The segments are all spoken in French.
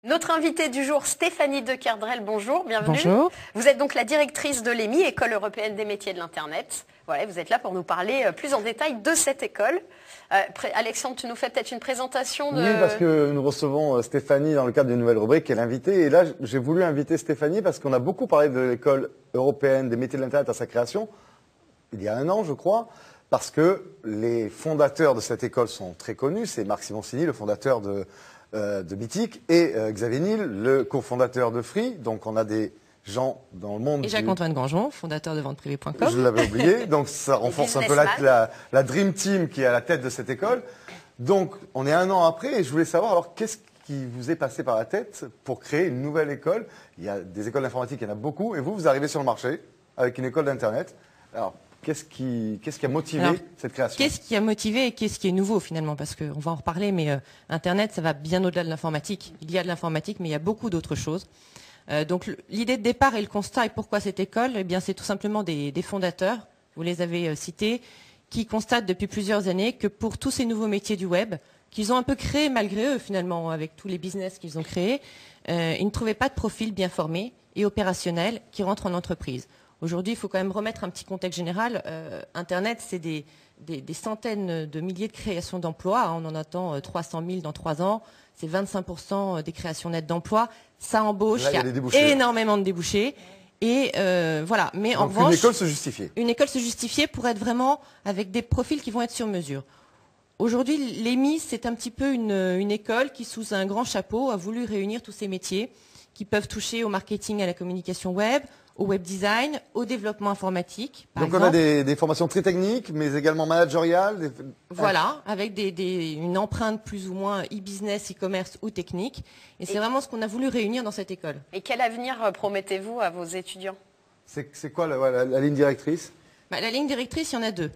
Notre invitée du jour, Stéphanie Decardrel, bonjour, bienvenue. Bonjour. Vous êtes donc la directrice de l'EMI, École européenne des métiers de l'Internet. Voilà, vous êtes là pour nous parler plus en détail de cette école. Alexandre, tu nous fais peut-être une présentation de... Oui, parce que nous recevons Stéphanie dans le cadre d'une nouvelle rubrique, qui est l'invitée. Et là, j'ai voulu inviter Stéphanie parce qu'on a beaucoup parlé de l'École européenne des métiers de l'Internet à sa création, il y a 1 an, je crois, parce que les fondateurs de cette école sont très connus. C'est Marc Simoncini, le fondateur de Mythique, et Xavier Niel, le cofondateur de Free. Donc on a des gens dans le monde... Et Jacques-Antoine Grangeon, fondateur de venteprivée.com. Je l'avais oublié, donc ça renforce un peu la Dream Team qui est à la tête de cette école. Donc on est 1 an après et je voulais savoir alors qu'est-ce qui vous est passé par la tête pour créer une nouvelle école. Il y a des écoles d'informatique, il y en a beaucoup, et vous arrivez sur le marché avec une école d'Internet. Alors qu'est-ce qui a motivé cette création? Qu'est-ce qui a motivé et qu'est-ce qui est nouveau finalement? Parce qu'on va en reparler, mais Internet, ça va bien au-delà de l'informatique. Il y a de l'informatique, mais il y a beaucoup d'autres choses. Donc l'idée de départ et le constat et pourquoi cette école, eh bien c'est tout simplement des fondateurs, vous les avez cités, qui constatent depuis plusieurs années que pour tous ces nouveaux métiers du web, qu'ils ont un peu créés malgré eux finalement, avec tous les business qu'ils ont créés, ils ne trouvaient pas de profil bien formé et opérationnel qui rentre en entreprise. Aujourd'hui, il faut quand même remettre un petit contexte général. Internet, c'est des centaines de milliers de créations d'emplois. On en attend 300 000 dans 3 ans. C'est 25% des créations nettes d'emplois. Ça embauche, il y a énormément de débouchés. Et voilà. Mais en revanche, une école se justifier. Une école se justifier pour être vraiment avec des profils qui vont être sur mesure. Aujourd'hui, l'EMI, c'est un petit peu une école qui, sous un grand chapeau, a voulu réunir tous ces métiers qui peuvent toucher au marketing, à la communication web, au web design, au développement informatique. Donc on a des formations très techniques, mais également managériales. Voilà, avec une empreinte plus ou moins e-business, e-commerce ou technique. Et c'est vraiment ce qu'on a voulu réunir dans cette école. Et quel avenir promettez-vous à vos étudiants? C'est quoi la ligne directrice? La ligne directrice, il y en a 2.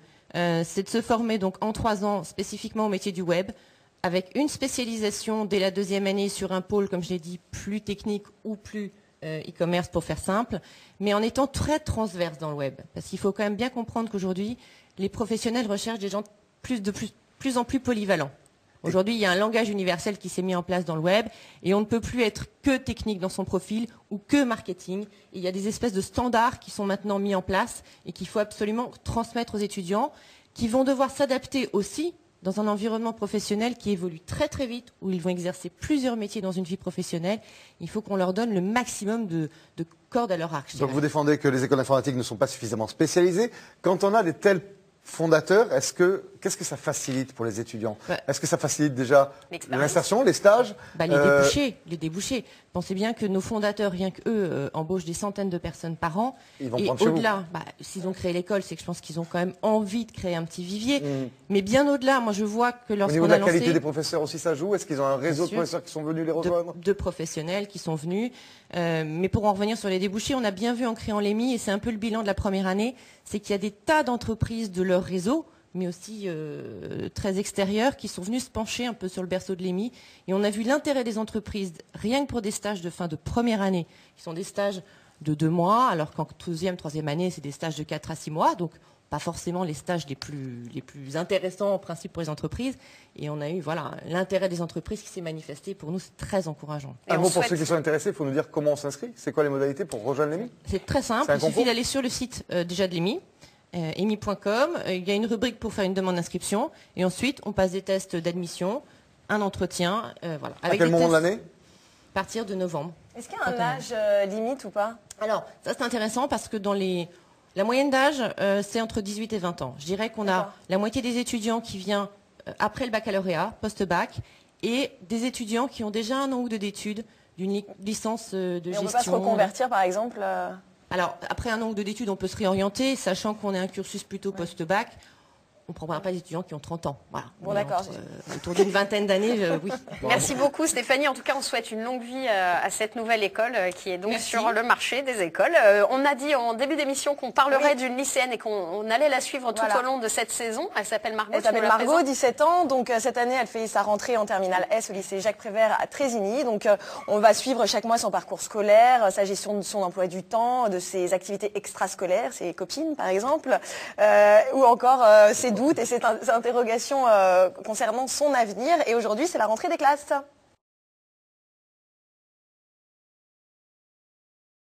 C'est de se former donc en 3 ans spécifiquement au métier du web, avec une spécialisation dès la 2e année sur un pôle, comme je l'ai dit, plus technique ou plus e-commerce pour faire simple, mais en étant très transverse dans le web. Parce qu'il faut quand même bien comprendre qu'aujourd'hui, les professionnels recherchent des gens de plus en plus polyvalents. Aujourd'hui, il y a un langage universel qui s'est mis en place dans le web et on ne peut plus être que technique dans son profil ou que marketing. Et il y a des espèces de standards qui sont maintenant mis en place et qu'il faut absolument transmettre aux étudiants qui vont devoir s'adapter aussi dans un environnement professionnel qui évolue très très vite, où ils vont exercer plusieurs métiers dans une vie professionnelle. Il faut qu'on leur donne le maximum de cordes à leur arc. Donc vous défendez que les écoles d'informatique ne sont pas suffisamment spécialisées. Quand on a des tels fondateurs, qu'est-ce que ça facilite pour les étudiants? Est-ce que ça facilite déjà l'insertion, les stages? Les débouchés. Pensez bien que nos fondateurs, rien qu'eux, embauchent des centaines de personnes par an. Ils vont et au-delà, s'ils ont créé l'école, c'est que je pense qu'ils ont quand même envie de créer un petit vivier. Mais bien au-delà, moi je vois que lorsqu'on a lancé... Au niveau de la qualité des professeurs aussi, ça joue? Est-ce qu'ils ont un réseau de professeurs qui sont venus les rejoindre? De professionnels qui sont venus. Mais pour en revenir sur les débouchés, on a bien vu en créant l'EMI, et c'est un peu le bilan de la première année, c'est qu'il y a des tas d'entreprises de leur réseau, mais aussi très extérieurs, qui sont venus se pencher un peu sur le berceau de l'EMI. Et on a vu l'intérêt des entreprises, rien que pour des stages de fin de première année, qui sont des stages de 2 mois, alors qu'en 12e, 3e année, c'est des stages de 4 à 6 mois. Donc, pas forcément les stages les plus intéressants en principe pour les entreprises. Et on a eu l'intérêt des entreprises qui s'est manifesté. Pour nous, c'est très encourageant. Un mot pour ceux qui sont intéressés, il faut nous dire comment on s'inscrit. C'est quoi les modalités pour rejoindre l'EMI? C'est très simple, il suffit d'aller sur le site déjà de l'EMI. EMI.com, il y a une rubrique pour faire une demande d'inscription et ensuite on passe des tests d'admission, un entretien, voilà. À quel moment de l'année? À partir de novembre. Est-ce qu'il y a un âge limite ou pas? Alors ça c'est intéressant parce que la moyenne d'âge c'est entre 18 et 20 ans. Je dirais qu'on a la moitié des étudiants qui vient après le baccalauréat, post-bac, et des étudiants qui ont déjà 1 an ou 2 d'études d'une licence de gestion. On ne peut pas se reconvertir par exemple Alors, après 1 an ou 2 d'études, on peut se réorienter, sachant qu'on est un cursus plutôt post-bac. On ne prendra pas des étudiants qui ont 30 ans. Voilà. Bon, d'accord. Autour d'une vingtaine d'années, oui. Merci beaucoup Stéphanie. En tout cas, on souhaite une longue vie à cette nouvelle école qui est donc sur le marché des écoles. On a dit en début d'émission qu'on parlerait d'une lycéenne et qu'on allait la suivre tout au long de cette saison. Elle s'appelle Margot. Elle s'appelle Margot, 17 ans. Donc cette année, elle fait sa rentrée en terminale S au lycée Jacques Prévert à Trésigny. Donc on va suivre chaque mois son parcours scolaire, sa gestion de son emploi du temps, de ses activités extrascolaires, ses copines par exemple, ou encore ses doutes et ses interrogations concernant son avenir. Et aujourd'hui, c'est la rentrée des classes.